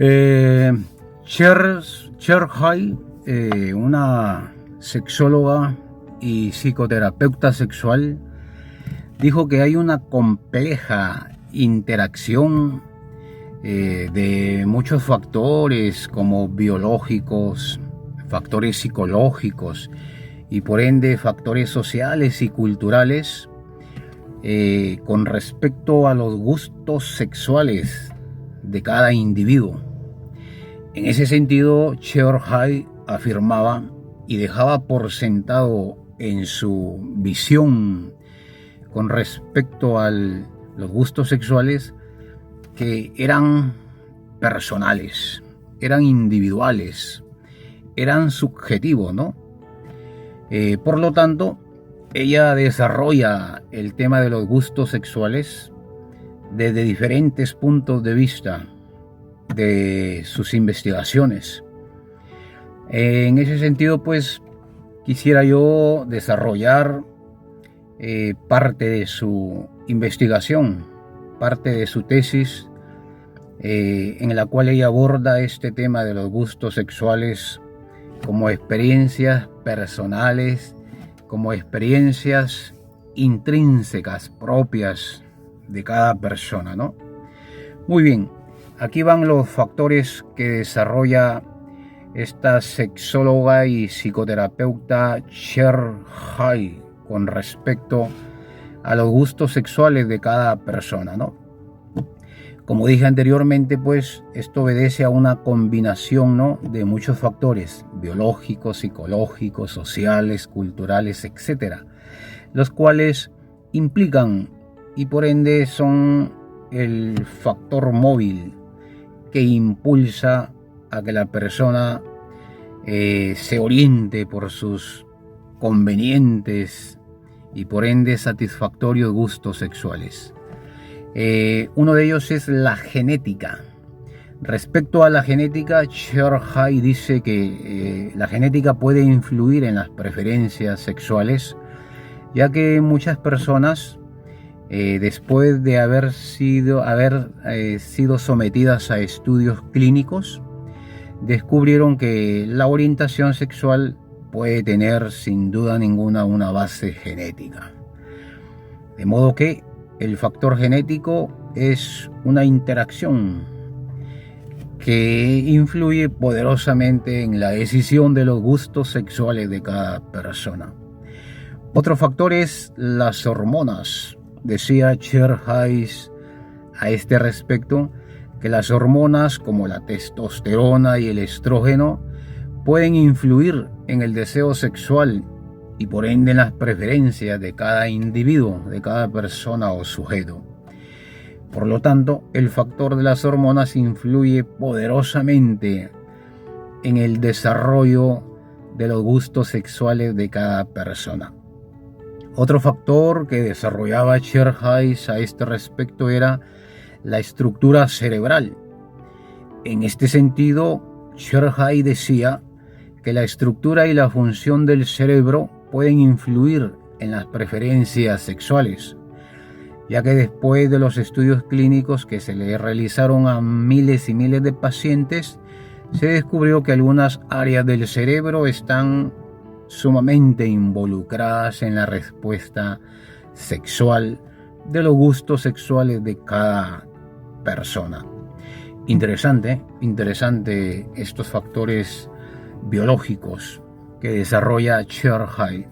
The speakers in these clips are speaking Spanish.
Eh, Cher Hai, una sexóloga y psicoterapeuta sexual, dijo que hay una compleja interacción de muchos factores como biológicos, factores psicológicos y por ende factores sociales y culturales con respecto a los gustos sexuales de cada individuo. En ese sentido, Cher Hai afirmaba y dejaba por sentado en su visión con respecto a los gustos sexuales que eran personales, eran individuales, eran subjetivos, ¿no? Por lo tanto, ella desarrolla el tema de los gustos sexuales desde diferentes puntos de vista de sus investigaciones. En ese sentido, pues, quisiera yo desarrollar parte de su investigación, parte de su tesis, en la cual ella aborda este tema de los gustos sexuales como experiencias personales, como experiencias intrínsecas propias de cada persona, ¿no? Muy bien, aquí van los factores que desarrolla esta sexóloga y psicoterapeuta Cher Hai con respecto a los gustos sexuales de cada persona, ¿no? Como dije anteriormente, pues esto obedece a una combinación, ¿no?, de muchos factores biológicos, psicológicos, sociales, culturales, etcétera, los cuales implican y por ende son el factor móvil que impulsa a que la persona se oriente por sus convenientes y por ende satisfactorios gustos sexuales. Uno de ellos es la genética. Respecto a la genética, Cher Hai dice que la genética puede influir en las preferencias sexuales, ya que muchas personas, después de haber sido sometidas a estudios clínicos, descubrieron que la orientación sexual puede tener sin duda ninguna una base genética. De modo que el factor genético es una interacción que influye poderosamente en la decisión de los gustos sexuales de cada persona. Otro factor es las hormonas. Decía Cher Hai a este respecto que las hormonas como la testosterona y el estrógeno pueden influir en el deseo sexual y por ende en las preferencias de cada individuo, de cada persona o sujeto. Por lo tanto, el factor de las hormonas influye poderosamente en el desarrollo de los gustos sexuales de cada persona. Otro factor que desarrollaba Cher Hai a este respecto era la estructura cerebral. En este sentido, Cher Hai decía que la estructura y la función del cerebro pueden influir en las preferencias sexuales, ya que después de los estudios clínicos que se le realizaron a miles y miles de pacientes, se descubrió que algunas áreas del cerebro están sumamente involucradas en la respuesta sexual de los gustos sexuales de cada persona. Interesante estos factores biológicos que desarrolla Cher Hai.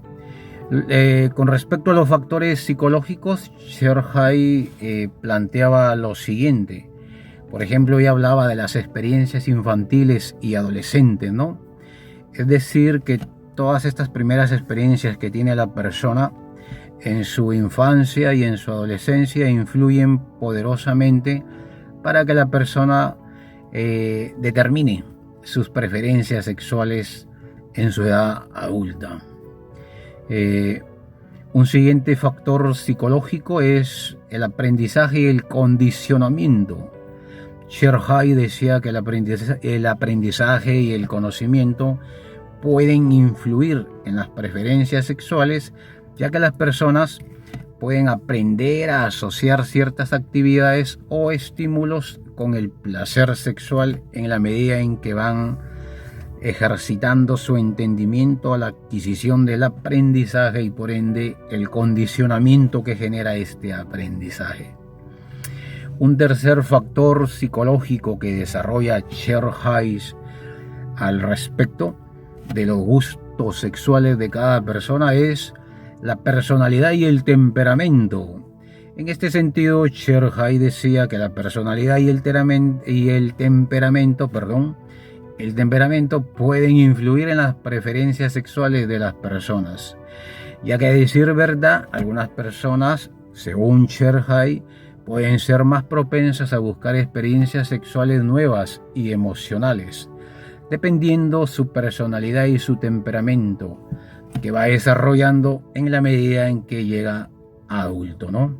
Con respecto a los factores psicológicos, Cher Hai planteaba lo siguiente. Por ejemplo, ella hablaba de las experiencias infantiles y adolescentes, ¿no? Es decir, que todas estas primeras experiencias que tiene la persona en su infancia y en su adolescencia influyen poderosamente para que la persona determine sus preferencias sexuales en su edad adulta. Un siguiente factor psicológico es el aprendizaje y el condicionamiento. Cher Hai decía que el aprendizaje y el conocimiento pueden influir en las preferencias sexuales, ya que las personas pueden aprender a asociar ciertas actividades o estímulos con el placer sexual en la medida en que van ejercitando su entendimiento a la adquisición del aprendizaje y por ende el condicionamiento que genera este aprendizaje. Un tercer factor psicológico que desarrolla Cherkis al respecto de los gustos sexuales de cada persona es la personalidad y el temperamento. En este sentido, Cherkis decía que la personalidad y el temperamento pueden influir en las preferencias sexuales de las personas, ya que a decir verdad, algunas personas, según Cherkis, pueden ser más propensas a buscar experiencias sexuales nuevas y emocionales, dependiendo su personalidad y su temperamento, que va desarrollando en la medida en que llega adulto, ¿no?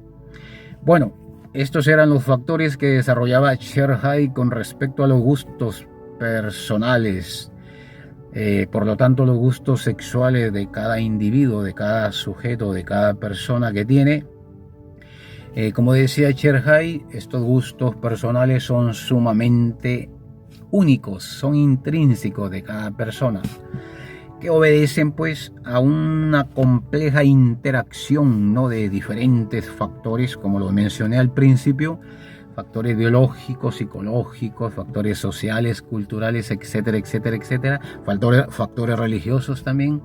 Bueno, estos eran los factores que desarrollaba Cherkis con respecto a los gustos personales. Por lo tanto, los gustos sexuales de cada individuo, de cada sujeto, de cada persona que tiene. Como decía Cherkis, estos gustos personales son sumamente únicos, son intrínsecos de cada persona, que obedecen pues a una compleja interacción, ¿no?, de diferentes factores, como lo mencioné al principio, factores biológicos, psicológicos, factores sociales, culturales, etcétera, etcétera, etcétera, factores religiosos también,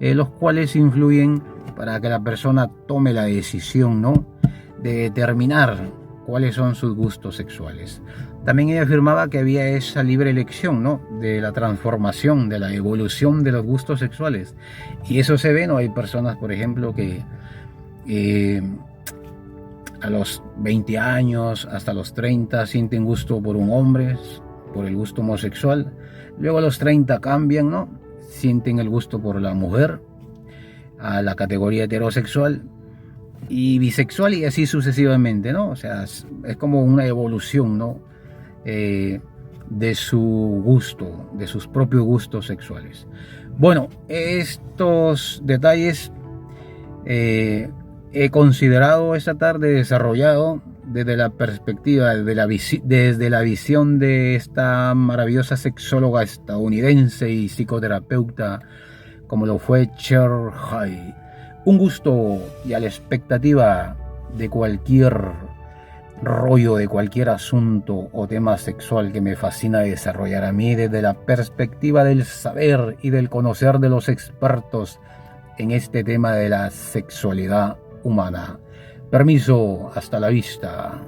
los cuales influyen para que la persona tome la decisión, ¿no?, de determinar cuáles son sus gustos sexuales. También ella afirmaba que había esa libre elección, ¿no?, de la transformación, de la evolución de los gustos sexuales. Y eso se ve, ¿no? Hay personas, por ejemplo, que a los 20 años hasta los 30 sienten gusto por un hombre, por el gusto homosexual. Luego a los 30 cambian, ¿no? Sienten el gusto por la mujer, a la categoría heterosexual y bisexual, y así sucesivamente, ¿no? O sea, es como una evolución, ¿no?, de su gusto, de sus propios gustos sexuales. Bueno, estos detalles he considerado esta tarde, desarrollado desde la perspectiva, desde la visión de esta maravillosa sexóloga estadounidense y psicoterapeuta como lo fue Cherkis. Un gusto y a la expectativa de cualquier rollo, de cualquier asunto o tema sexual que me fascina desarrollar a mí desde la perspectiva del saber y del conocer de los expertos en este tema de la sexualidad humana. Permiso, hasta la vista.